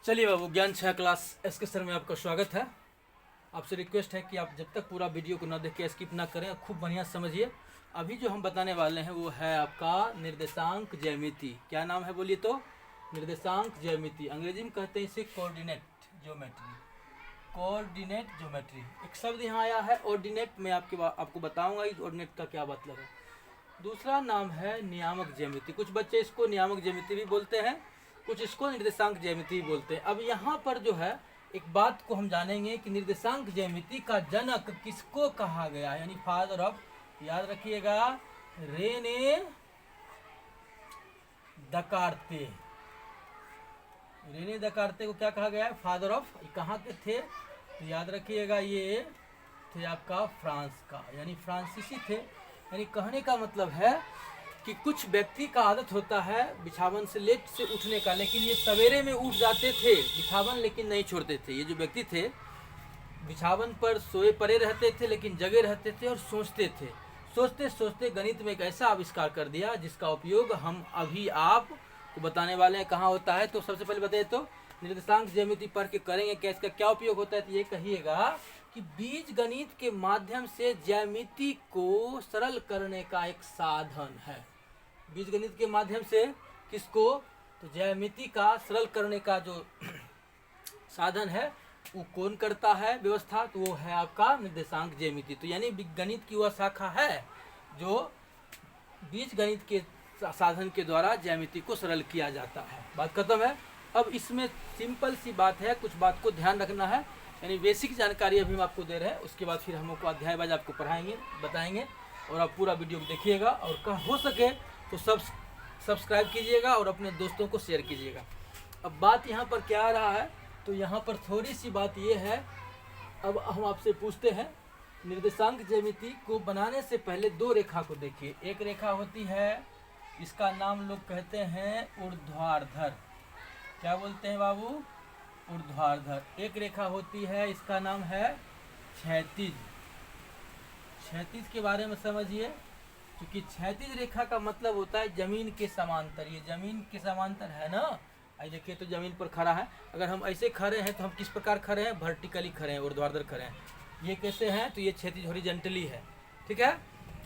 चलिए बाबू, ज्ञान 6 class S के सर में आपका स्वागत है। आपसे रिक्वेस्ट है कि आप जब तक पूरा वीडियो को ना देख के स्किप ना करें, खूब बढ़िया समझिए। अभी जो हम बताने वाले हैं वो है आपका निर्देशांक ज्यामिति। क्या नाम है बोलिए तो? निर्देशांक ज्यामिति। अंग्रेजी में कहते हैं इसे कोऑर्डिनेट ज्योमेट्री। कोऑर्डिनेट ज्योमेट्री एक शब्द यहाँ आया है ऑर्डिनेट। मैं आपको बताऊंगा इस ऑर्डिनेट का क्या मतलब है। दूसरा नाम है नियामक ज्यामिति। कुछ बच्चे इसको नियामक ज्यामिति भी बोलते हैं, कुछ इसको निर्देशांक ज्यामिति बोलते हैं। अब यहाँ पर जो है एक बात को हम जानेंगे कि निर्देशांक ज्यामिति का जनक किसको कहा गया, यानी फादर ऑफ। याद रखिएगा, रेने दकार्ते। रेने दकार्ते को क्या कहा गया है? Father of. कहाँ के थे तो याद रखिएगा, ये थे आपका फ्रांस का, यानी फ्रांसीसी थे। यानी कहने का मतलब है कि कुछ व्यक्ति का आदत होता है बिछावन से लेट से उठने का, लेकिन ये सवेरे में उठ जाते थे बिछावन, लेकिन नहीं छोड़ते थे। ये जो व्यक्ति थे बिछावन पर सोए पड़े रहते थे, लेकिन जगे रहते थे और सोचते थे। सोचते सोचते गणित में एक ऐसा आविष्कार कर दिया जिसका उपयोग हम अभी आपको बताने वाले हैं। कहाँ होता है तो सबसे पहले बताइए तो निर्देशांक ज्यामिति पढ़ के करेंगे क्या, इसका क्या उपयोग होता है। तो ये कहिएगा कि बीज गणित के माध्यम से ज्यामिति को सरल करने का एक साधन है। बीज गणित के माध्यम से किसको? तो ज्यामिति का सरल करने का जो साधन है वो कौन करता है व्यवस्था? तो वो है आपका निर्देशांक ज्यामिति। तो यानी गणित की वह शाखा है जो बीज गणित के साधन के द्वारा ज्यामिति को सरल किया जाता है। बात खत्म है। अब इसमें सिंपल सी बात है, कुछ बात को ध्यान रखना है, यानी बेसिक जानकारी अभी हम आपको दे रहे हैं। उसके बाद फिर हम आपको अध्याय वाइज आपको पढ़ाएंगे, बताएंगे, और आप पूरा वीडियो देखिएगा और हो सके तो सब्सक्राइब कीजिएगा और अपने दोस्तों को शेयर कीजिएगा। अब बात यहाँ पर क्या आ रहा है तो यहाँ पर थोड़ी सी बात ये है। अब हम आपसे पूछते हैं, निर्देशांक ज्यामिति को बनाने से पहले दो रेखा को देखिए। एक रेखा होती है, इसका नाम लोग कहते हैं ऊर्ध्वाधर। क्या बोलते हैं बाबू? ऊर्ध्वाधर। एक रेखा होती है, इसका नाम है क्षैतिज। क्षैतिज के बारे में समझिए, क्योंकि क्षैतिज रेखा का मतलब होता है जमीन के समांतर। ये जमीन के समांतर है ना। आई देखिए तो जमीन पर खड़ा है। अगर हम ऐसे खड़े हैं तो हम किस प्रकार खड़े हैं? वर्टिकली खड़े हैं, ऊर्ध्वाधर खड़े हैं। ये कैसे हैं? तो ये क्षैतिज हॉरिजॉन्टली है। ठीक है,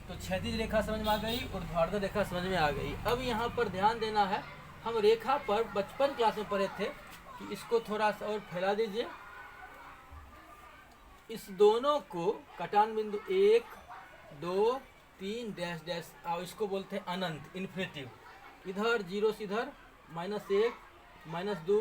तो क्षैतिज रेखा समझ में आ गई, ऊर्ध्वाधर रेखा समझ में आ गई। अब यहाँ पर ध्यान देना है, हम रेखा पर बचपन क्लास में पढ़े थे कि इसको थोड़ा सा और फैला दीजिए। इस दोनों को कटान बिंदु 1, 2, 3 डैश डैश, और इसको बोलते हैं अनंत, इन्फिनिटिव। इधर 0 से इधर -1, -2,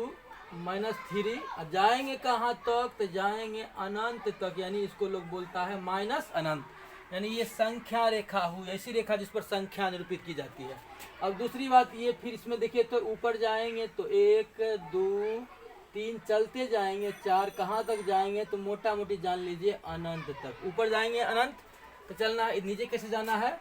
-3, और जाएंगे कहाँ तक? तो जाएंगे अनंत तक, यानी इसको लोग बोलता है माइनस अनंत। यानी ये संख्या रेखा हुई, ऐसी रेखा जिस पर संख्या निरूपित की जाती है। अब दूसरी बात ये, फिर इसमें देखिए तो ऊपर जाएंगे तो 1, 2, 3 चलते जाएंगे, 4 कहाँ तक जाएंगे? तो मोटा मोटी जान लीजिए अनंत तक। ऊपर जाएंगे अनंत तो चलना है, नीचे कैसे जाना है?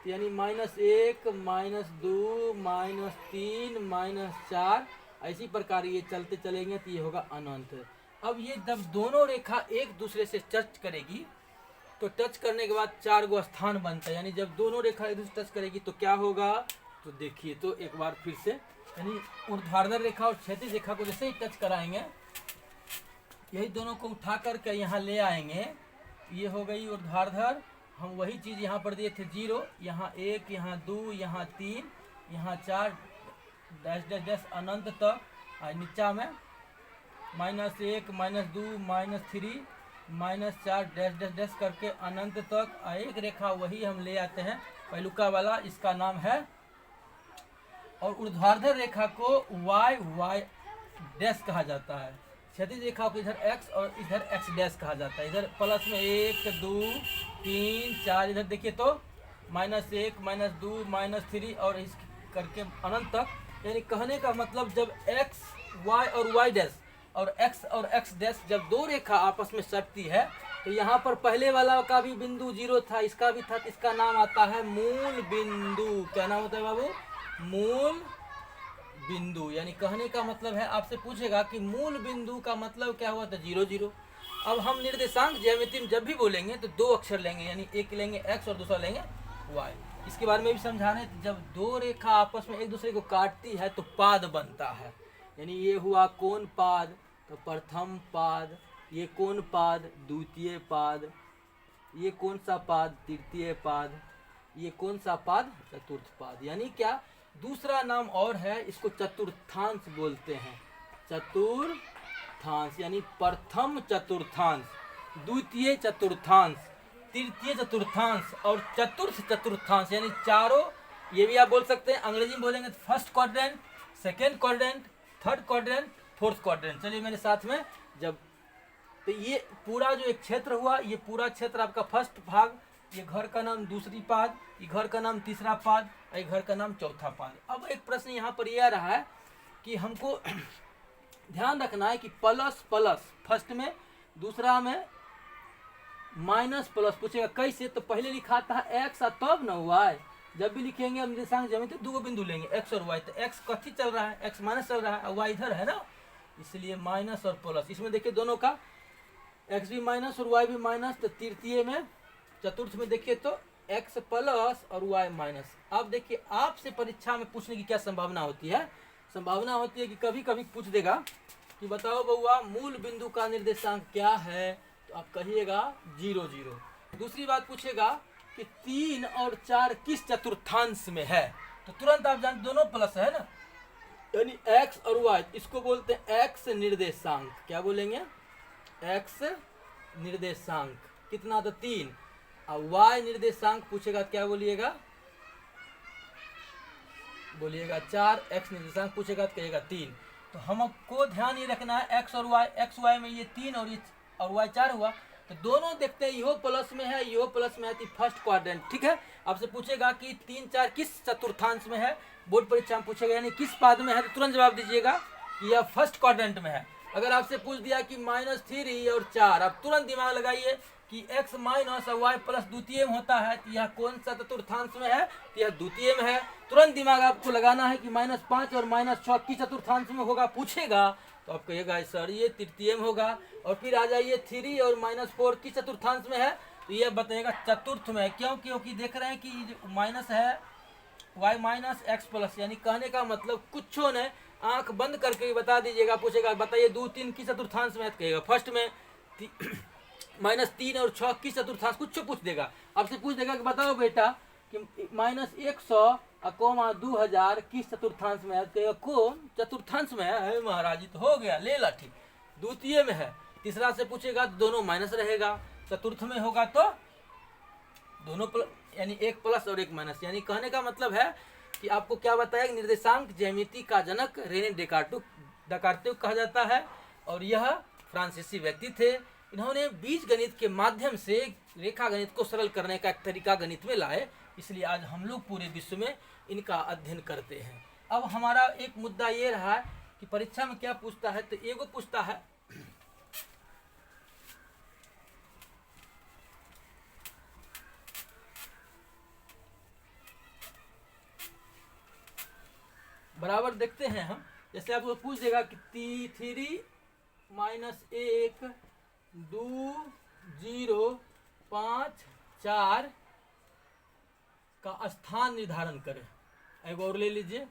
तो यानी -1, -2, -3, -4, इसी प्रकार ये चलते चलेंगे तो ये होगा अनंत। अब ये जब दोनों रेखा एक दूसरे से टच करेगी तो टच करने के बाद 4 गो स्थान बनता है। यानी जब दोनों रेखा एक दूसरे टच करेगी तो क्या होगा? तो देखिए तो एक बार फिर से, यानी ऊर्ध्वाधर रेखा और क्षैतिज रेखा को जैसे ही टच कराएंगे, यही दोनों को उठा करके यहाँ ले आएंगे, ये हो गई ऊर्ध्वाधर। हम वही चीज़ यहाँ पर दिए थे 0, यहाँ 1, यहाँ 2, यहाँ 3, यहाँ 4 डैश डैश डैश अनंत तक। और नीचा में -1, -2, -3, -4 डैश डैश डैश करके अनंत तक। एक रेखा वही हम ले आते हैं पहलुका वाला, इसका नाम है, और ऊर्ध्वाधर रेखा को y डैश कहा जाता है। क्षैतिज रेखा को इधर x और इधर x डैश कहा जाता है। इधर प्लस में 1, 2, 3, 4, इधर देखिए तो -1, -2, -3 और इस करके अनंत तक। यानी कहने का मतलब जब x, y और y डैश और x डैश, जब दो रेखा आपस में सटती है तो यहाँ पर पहले वाला का भी बिंदु 0 था, इसका भी था, इसका नाम आता है मूल बिंदु। क्या नाम होता है बाबू? मूल बिंदु। यानी कहने का मतलब है, आपसे पूछेगा कि मूल बिंदु का मतलब क्या हुआ? तो 0, 0। अब हम निर्देशांक ज्यामिति में जब भी बोलेंगे तो दो अक्षर लेंगे, यानी एक लेंगे x और दूसरा लेंगे y। इसके बारे में भी समझा रहे हैं। जब दो रेखा आपस में एक दूसरे को काटती है तो पाद बनता है, यानी ये हुआ कौन पाद, तो प्रथम पाद, ये कौन पाद, द्वितीय पाद, ये कौन सा पाद, तृतीय पाद, ये कौन सा पाद, चतुर्थ पाद। यानी क्या, दूसरा नाम और है, इसको चतुर्थांश बोलते हैं। चतुर्थांश यानी प्रथम चतुर्थांश, द्वितीय चतुर्थांश, तृतीय चतुर्थांश और चतुर्थ चतुर्थांश, यानी चारों। ये भी आप बोल सकते हैं, अंग्रेजी में बोलेंगे तो first quadrant, second quadrant, third quadrant, fourth quadrant. चलिए मेरे साथ में, जब तो ये पूरा जो एक क्षेत्र हुआ, ये पूरा क्षेत्र आपका फर्स्ट भाग, ये घर का नाम दूसरी पाद, ये घर का नाम तीसरा पाद, ये घर का नाम चौथा पाद। अब एक प्रश्न यहाँ पर यह रहा है कि हमको ध्यान रखना है कि प्लस प्लस फर्स्ट में, दूसरा में माइनस प्लस पूछेगा कैसे, तो पहले लिखा था एक्स और तब न वाई। जब भी लिखेंगे हम निर्देशांक जमीन तो दो बिंदु लेंगे, एक्स और वाई। तो एक्स कथी चल रहा है, एक्स माइनस चल रहा है और वाई इधर है ना, इसलिए माइनस और प्लस। इसमें देखिए दोनों का एक्स भी माइनस और वाई भी माइनस। तो तृतीय में, चतुर्थ में देखिए तो एक्स प्लस और वाई माइनस। अब देखिए आपसे परीक्षा में पूछने की क्या संभावना होती है, संभावना होती है कि कभी कभी पूछ देगा कि बताओ बउआ मूल बिंदु का निर्देशांक क्या है, तो आप कहिएगा 0 0। दूसरी बात पूछेगा कि 3 और 4 किस चतुर्थांश में है, तो तुरंत आप जानते दोनों प्लस है ना, यानी एक्स और वाई, इसको बोलते हैं एक्स निर्देशांक। क्या बोलेंगे, एक्स निर्देशांक। कितना, तो 3। और वाई निर्देशांक पूछेगा क्या बोलिएगा, बोलिएगा 4। एक्स निर्देशांक पूछेगा तो कहिएगा 3। तो हमको ध्यान ये रखना है एक्स और वाई, एक्स वाई में ये 3 और वाई 4 हुआ, तो दोनों देखते हैं यो प्लस में है, यो प्लस में है, तो फर्स्ट क्वाड्रेंट। ठीक है, आपसे पूछेगा कि 3 4 किस चतुर्थांश में है, बोर्ड परीक्षा में पूछेगा, यानी किस पाद में है, तो तुरंत जवाब दीजिएगा कि यह फर्स्ट क्वाड्रेंट में है। अगर आपसे पूछ दिया कि -3 और 4, आप तुरंत दिमाग लगाइए कि x माइनस और वाई प्लस द्वितीय में होता है, तो यह कौन सा चतुर्थांश में है, तो यह द्वितीय में है। तुरंत दिमाग आपको लगाना है कि -5 और -6 किस चतुर्थांश में होगा, पूछेगा तो आप कहिएगा सर ये तृतीय में होगा। और फिर आ जाइए 3 और -4 किस चतुर्थांश में है, तो यह बताइएगा चतुर्थ में। क्यों, क्योंकि देख रहे हैं कि माइनस है y माइनस एक्स प्लस, यानी कहने का मतलब कुछ ने आंख बंद करके बता दीजिएगा। पूछेगा बताइए 2 3 किस चतुर्थांश में है, तो कहेगा फर्स्ट में। -3 और 6 किस चतुर्थांश, कुछ पूछ देगा। आपसे पूछ देगा कि बताओ बेटा कि -100 और 2000 किस चतुर्थांश में है, तो कहेगा कौन चतुर्थांश में है महाराज, तो हो गया ले ला, ठीक द्वितीय में है। तीसरा से पूछेगा तो दोनों माइनस रहेगा, चतुर्थ में होगा तो दोनों यानी एक प्लस और एक माइनस। यानी कहने का मतलब है कि आपको क्या बताया, निर्देशांक ज्यामिति का जनक रेने डेकार्टे कहा जाता है, और यह फ्रांसीसी व्यक्ति थे। इन्होंने बीज गणित के माध्यम से रेखा गणित को सरल करने का एक तरीका गणित में लाए, इसलिए आज हम लोग पूरे विश्व में इनका अध्ययन करते हैं। अब हमारा एक मुद्दा ये रहा है कि परीक्षा में क्या पूछता है, तो एगो पूछता है बराबर, देखते हैं हम। जैसे आपको पूछ देगा कि 3 -1 2 0 5 4 का स्थान निर्धारण करें। एक और ले लीजिए,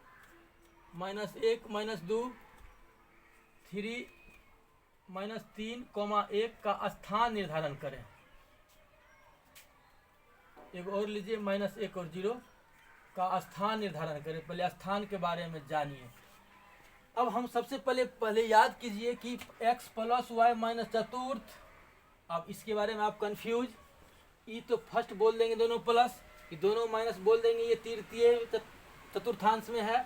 -1 -2 3 -3 1 का स्थान निर्धारण करें। एक और लीजिए, -1 और 0 का स्थान निर्धारण करें। पहले स्थान के बारे में जानिए। अब हम सबसे पहले याद कीजिए कि x प्लस वाई माइनस चतुर्थ। अब इसके बारे में आप कंफ्यूज, ये तो फर्स्ट बोल देंगे दोनों प्लस, ये दोनों माइनस बोल देंगे ये तृतीय चतुर्थांश में है,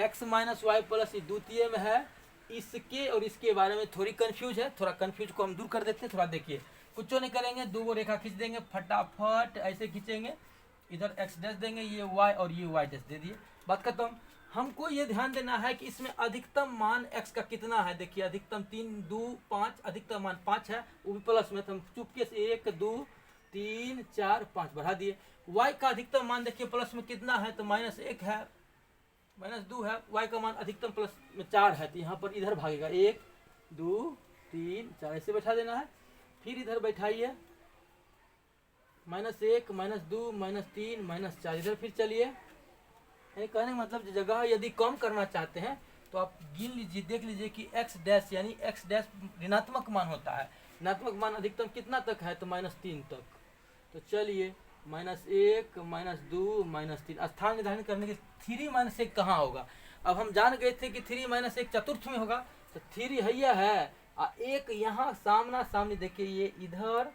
x माइनस वाई प्लस ये द्वितीय में है। इसके और इसके बारे में थोड़ी कंफ्यूज है, थोड़ा कंफ्यूज को हम दूर कर देते हैं। थोड़ा देखिए, कुछ नहीं करेंगे, दो गो रेखा खींच देंगे फटाफट, ऐसे खींचेंगे, इधर x डैश देंगे, ये y और ये y डैश दे दिए, बात खत्म। हमको ये ध्यान देना है कि इसमें अधिकतम मान x का कितना है। देखिए अधिकतम 3 2 5, अधिकतम मान 5 है, वो भी प्लस में, तो हम चुपके से 1 2 3 4 5 बढ़ा दिए। y का अधिकतम मान देखिए प्लस में कितना है, तो -1 है, -2 है। y का मान अधिकतम प्लस में 4 है, तो यहाँ पर इधर भागेगा 1 2 3 4, ऐसे बैठा देना है। फिर इधर बैठाइए, -1 -2 -3 -4, इधर फिर चलिए। कहने का मतलब जगह यदि कम करना चाहते हैं तो आप गिन लीजिए, देख लीजिए कि एक्स डैश यानी एक्स डैश ऋणात्मक मान होता है। ऋणात्मक मान अधिकतम कितना तक है, तो -3 तक। तो चलिए -1 -2 -3 स्थान निर्धारण करने के 3 -1 कहाँ होगा। अब हम जान गए थे कि 3 -1 चतुर्थ में होगा, तो 3 हैया है और एक यहाँ सामना सामने, देखिए ये इधर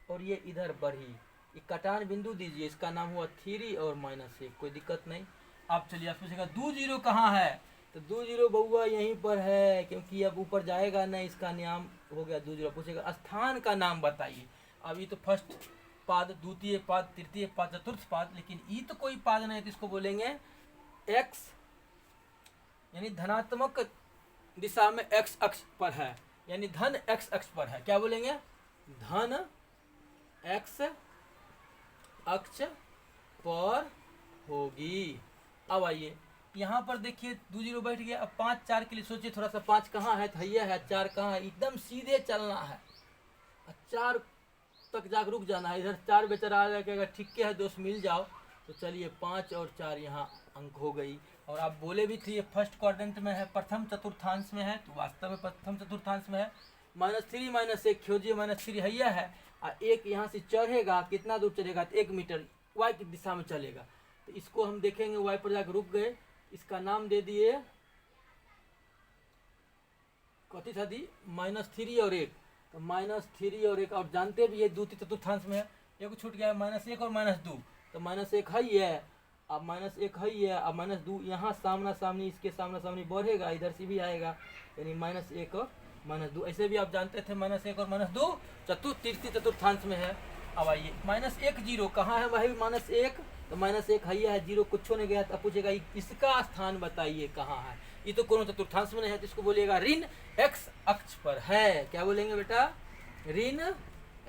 और ये इधर बढ़ी, ये कटान बिंदु दीजिए, इसका नाम हुआ 3 और -1, कोई दिक्कत नहीं। अब चलिए आप पूछेगा 2 0 कहाँ है, तो 2 0 बउआ यहीं पर है, क्योंकि अब ऊपर जाएगा नहीं, इसका नाम हो गया 2 0। पूछेगा स्थान का नाम बताइए। अब ये तो फर्स्ट पाद, द्वितीय पाद, तृतीय पाद, चतुर्थ पाद, लेकिन ई तो कोई पाद नहीं, तो इसको बोलेंगे एक्स, यानी धनात्मक दिशा में एक्स अक्ष पर है, यानी धन एक्स अक्ष पर है। क्या बोलेंगे, धन एक्स अक्ष पर होगी। अब आइए यहाँ पर देखिए 2 0 बैठ गया। अब 5 4 के लिए सोचिए थोड़ा सा, 5 कहाँ है, हैया है, 4 कहाँ है, एकदम सीधे चलना है, 4 तक जाकर रुक जाना है। इधर 4 बेचारा आ जाएगा, ठीक है दोस्त मिल जाओ। तो चलिए 5 और 4 यहाँ अंक हो गई। और आप बोले भी थे ये फर्स्ट क्वाड्रेंट में है, प्रथम चतुर्थांश में है, तो वास्तव में प्रथम चतुर्थांश में है। -3 -1 खोजिए, -3 हैया है और एक यहाँ से चढ़ेगा, कितना दूर चढ़ेगा, तो 1 मीटर वाई की दिशा में चलेगा। तो इसको हम देखेंगे, वाई पर जाकर रुक गए, इसका नाम दे दिए, कथी था दी, -3 और 1, तो -3 और 1। और जानते भी ये द्वितीय चतुर्थांश में है, एक छूट गया -1 और -2, तो -1 है, अब -1 है, अब -2 यहाँ सामना सामनी, इसके सामना सामनी बढ़ेगा, इधर से भी आएगा, यानी -1 और -2। ऐसे भी आप जानते थे -1 और -2 तृतीय चतुर्थांश में है। अब आइए -1 0 कहाँ है, वही -1, तो -1 है, 0 कुछ नहीं गया। तो पूछेगा इसका स्थान बताइए कहाँ है, ये तो कोनो चतुर्थांश में है, तो इसको बोलिएगा ऋण एक्स अक्ष पर है। क्या बोलेंगे बेटा, ऋण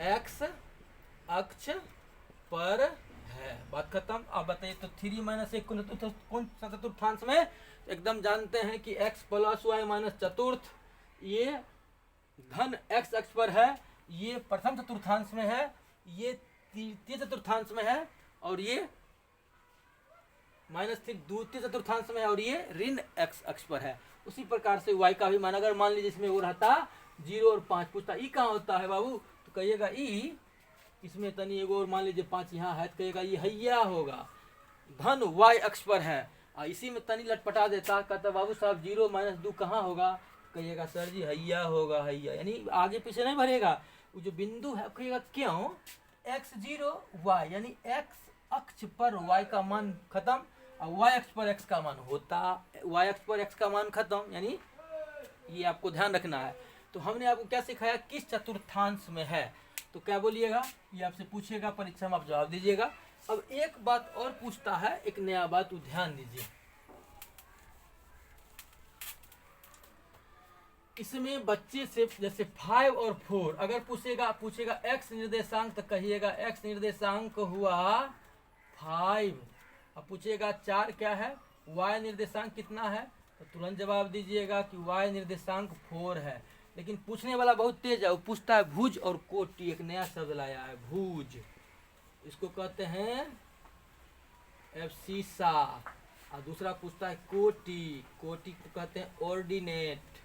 एक्स अक्ष पर है, बात खत्म। अब बताइए तो 3 -1 कौन सा चतुर्थांश में, एकदम जानते हैं कि x + y - चतुर्थ, ये धन x अक्ष पर है, ये प्रथम चतुर्थांश में है, ये तृतीय चतुर्थांश में है, और ये -3 द्वितीय चतुर्थांश में है, और ये ऋण x अक्ष पर है। उसी प्रकार से y का भी मान, अगर मान लीजिए इसमें वो रहता 0 और 5, पूछता ई कहाँ होता है बाबू, तो कहिएगा ई, इसमें तनी एगो और मान लीजिए 5 यहाँ है, तो कहिएगा ये हैया होगा, धन y अक्ष पर है। इसी में तनी लटपटा देता, कहता बाबू साहब 0 -2 कहाँ होगा, कहिएगा सर जी हैया होगा, हैया, यानी आगे पीछे नहीं भरेगा, वो जो बिंदु है, कहिएगा क्यों, x0 y, यानी x अक्ष पर y का मान खत्म, और y अक्ष पर x का मान होता, y अक्ष पर x का मान खत्म, यानी ये आपको ध्यान रखना है। तो हमने आपको क्या सिखाया, किस चतुर्थांश में है, तो क्या बोलिएगा, ये आपसे पूछेगा परीक्षा में, आप जवाब दीजिएगा। अब एक बात और पूछता है, एक नया बात, तो ध्यान दीजिए, इसमें बच्चे से जैसे 5 और 4 अगर पूछेगा x निर्देशांक, तो कहिएगा x निर्देशांक हुआ 5। अब पूछेगा 4 क्या है, y निर्देशांक कितना है, तो तुरंत जवाब दीजिएगा कि y निर्देशांक 4 है। लेकिन पूछने वाला बहुत तेज है, वो पूछता है भुज और कोटि, एक नया शब्द लाया है भुज, इसको कहते हैं एब्सिसा। और दूसरा पूछता है कोटि, कोटि को कहते हैं ऑर्डिनेट,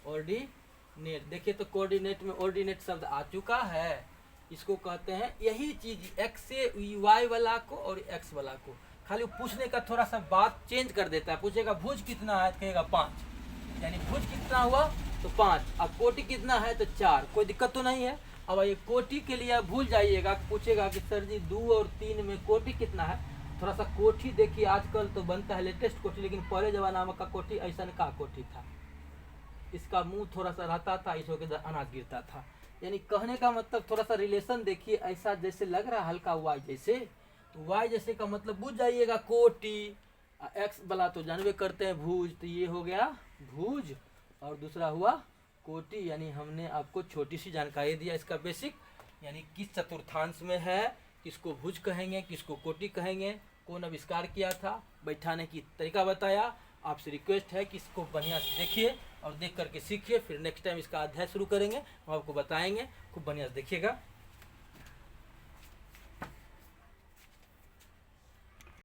ऑर्डिनेट। देखिए तो कोऑर्डिनेट में ऑर्डिनेट शब्द आ चुका है, इसको कहते हैं यही चीज x से y वाला को और x वाला को, खाली पूछने का थोड़ा सा बात चेंज कर देता है। पूछेगा भुज कितना है, कहेगा 5, यानी भुज कितना हुआ तो 5। अब कोटि कितना है तो 4, कोई दिक्कत तो नहीं है। अब ये कोटि के लिए भूल जाइएगा, पूछेगा कि सर जी 2 और 3 में कोटि कितना है, थोड़ा सा कोठी देखिए, आजकल तो बनता है लेटेस्ट कोठी, लेकिन पहले जमाना का कोठी ऐसा का कोठी था, इसका मुंह थोड़ा सा रहता था, इसको के अनाज गिरता था। यानी कहने का मतलब थोड़ा सा रिलेशन देखिए, ऐसा जैसे लग रहा है हल्का वाई जैसे, तो वाई जैसे का मतलब बुझ जाइएगा कोटि, एक्स वाला तो जानवे करते हैं भुज, तो ये हो गया भुज, और दूसरा हुआ कोटि। यानी हमने आपको छोटी सी जानकारी दिया इसका बेसिक, यानी किस चतुर्थांश में है, किसको भुज कहेंगे, किसको कोटि कहेंगे, कौन आविष्कार किया था, बैठाने की तरीका बताया। आपसे रिक्वेस्ट है कि इसको बढ़िया से देखिए और देख करके सीखिए, फिर नेक्स्ट टाइम इसका अध्याय शुरू करेंगे, हम आपको बताएंगे, खूब बढ़िया से देखिएगा।